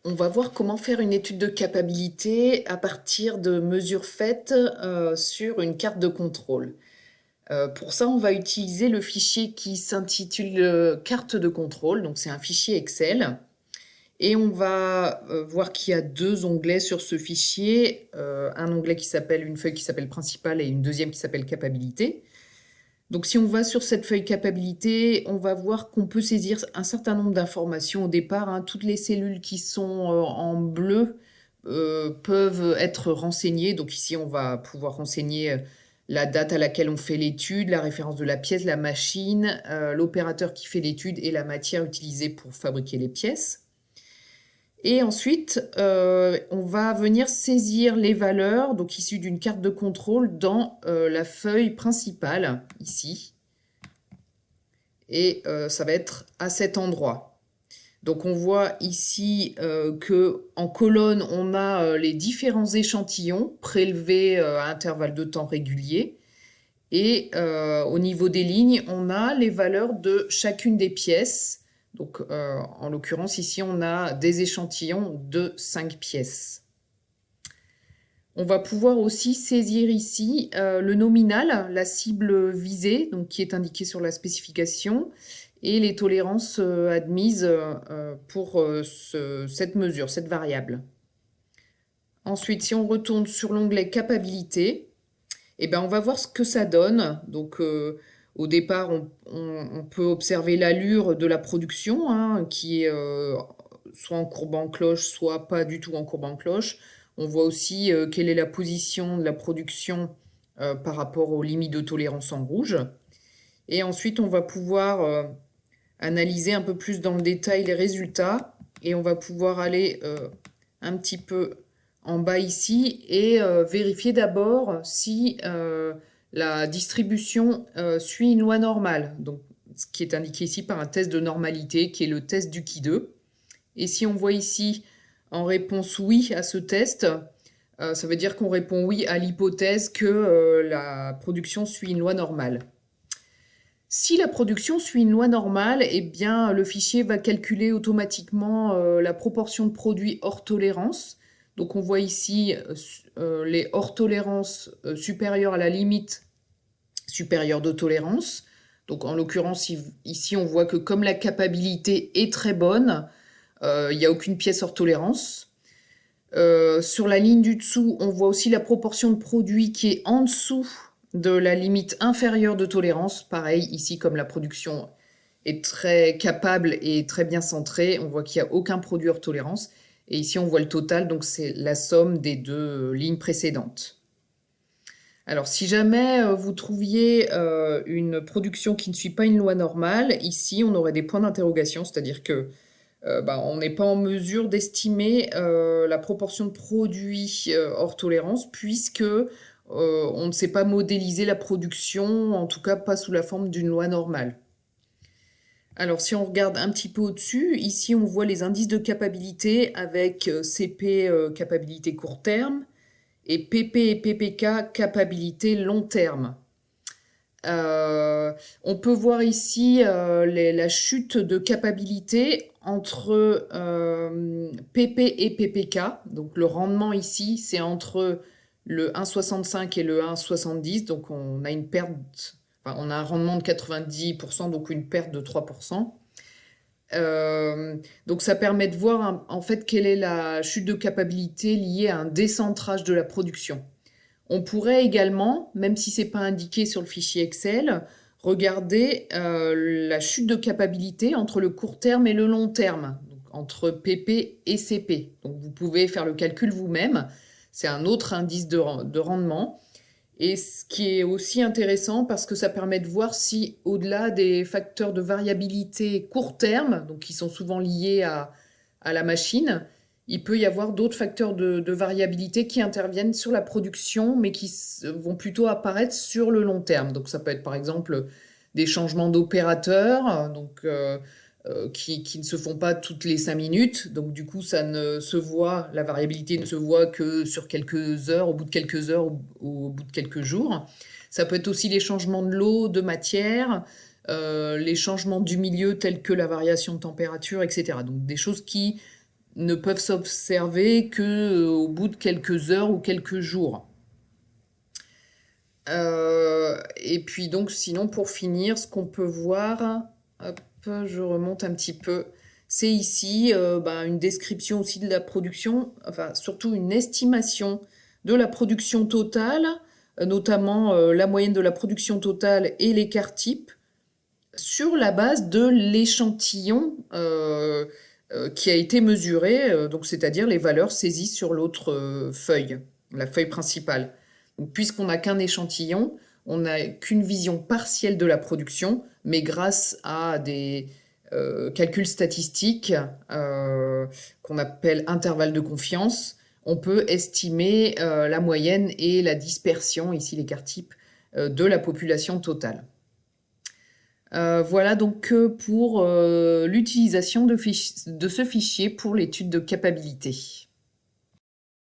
On va voir comment faire une étude de capacité à partir de mesures faites sur une carte de contrôle. Pour ça, on va utiliser le fichier qui s'intitule carte de contrôle, donc c'est un fichier Excel. Et on va voir qu'il y a deux onglets sur ce fichier, un onglet qui s'appelle, une feuille qui s'appelle principale et une deuxième qui s'appelle capacité. Donc si on va sur cette feuille capacité, on va voir qu'on peut saisir un certain nombre d'informations au départ, hein. Toutes les cellules qui sont en bleu peuvent être renseignées. Donc ici, on va pouvoir renseigner la date à laquelle on fait l'étude, la référence de la pièce, la machine, l'opérateur qui fait l'étude et la matière utilisée pour fabriquer les pièces. Et ensuite, on va venir saisir les valeurs, donc issues d'une carte de contrôle, dans la feuille principale, ici. Et ça va être à cet endroit. Donc on voit ici que en colonne, on a les différents échantillons prélevés à intervalles de temps réguliers. Et au niveau des lignes, on a les valeurs de chacune des pièces. Donc, en l'occurrence, ici, on a des échantillons de 5 pièces. On va pouvoir aussi saisir ici le nominal, la cible visée, donc qui est indiquée sur la spécification, et les tolérances admises pour cette mesure, cette variable. Ensuite, si on retourne sur l'onglet capacité, eh ben, on va voir ce que ça donne. Donc, au départ, on peut observer l'allure de la production, hein, qui est soit en courbe en cloche, soit pas du tout en courbe en cloche. On voit aussi quelle est la position de la production par rapport aux limites de tolérance en rouge. Et ensuite, on va pouvoir analyser un peu plus dans le détail les résultats. Et on va pouvoir aller un petit peu en bas ici et vérifier d'abord si la distribution suit une loi normale. Donc, ce qui est indiqué ici par un test de normalité qui est le test du Ki2. Et si on voit ici en réponse oui à ce test, ça veut dire qu'on répond oui à l'hypothèse que la production suit une loi normale. Si la production suit une loi normale, eh bien, le fichier va calculer automatiquement la proportion de produits hors tolérance. Donc on voit ici les hors tolérance supérieures à la limite supérieure de tolérance. Donc en l'occurrence, ici on voit que comme la capacité est très bonne, il n'y a aucune pièce hors tolérance. Sur la ligne du dessous, on voit aussi la proportion de produits qui est en dessous de la limite inférieure de tolérance. Pareil, ici, comme la production est très capable et très bien centrée, on voit qu'il n'y a aucun produit hors tolérance. Et ici, on voit le total, donc c'est la somme des deux lignes précédentes. Alors, si jamais vous trouviez une production qui ne suit pas une loi normale, ici, on aurait des points d'interrogation, c'est-à-dire que on n'est pas en mesure d'estimer la proportion de produits hors tolérance puisque on ne sait pas modéliser la production, en tout cas pas sous la forme d'une loi normale. Alors si on regarde un petit peu au-dessus, ici on voit les indices de capacité avec CP capacité court terme et PP et PPK capacité long terme. On peut voir ici la chute de capacité entre PP et PPK. Donc le rendement ici, c'est entre le 1,65 et le 1,70. Donc on a une perte, enfin, on a un rendement de 90%, donc une perte de 3%. Donc ça permet de voir en fait quelle est la chute de capacité liée à un décentrage de la production. On pourrait également, même si c'est pas indiqué sur le fichier Excel, regarder la chute de capacité entre le court terme et le long terme, donc entre PP et CP. Donc vous pouvez faire le calcul vous-même. C'est un autre indice de rendement. Et ce qui est aussi intéressant parce que ça permet de voir si, au-delà des facteurs de variabilité court terme, donc qui sont souvent liés à la machine, il peut y avoir d'autres facteurs de variabilité qui interviennent sur la production, mais qui vont plutôt apparaître sur le long terme. Donc ça peut être par exemple des changements d'opérateurs, qui ne se font pas toutes les 5 minutes. Donc du coup, la variabilité ne se voit que sur quelques heures, au bout de quelques heures, au bout de quelques jours. Ça peut être aussi les changements de l'eau, de matière, les changements du milieu tels que la variation de température, etc. Donc des choses qui ne peuvent s'observer que au bout de quelques heures ou quelques jours. Et puis donc sinon pour finir, ce qu'on peut voir, hop, je remonte un petit peu, c'est ici une description aussi de la production, enfin surtout une estimation de la production totale, notamment la moyenne de la production totale et l'écart type, sur la base de l'échantillon qui a été mesuré, donc c'est-à-dire les valeurs saisies sur l'autre feuille, la feuille principale. Donc, puisqu'on n'a qu'un échantillon, on n'a qu'une vision partielle de la production, mais grâce à des calculs statistiques qu'on appelle intervalles de confiance, on peut estimer la moyenne et la dispersion, ici l'écart type, de la population totale. Voilà donc pour l'utilisation de ce fichier pour l'étude de capacité.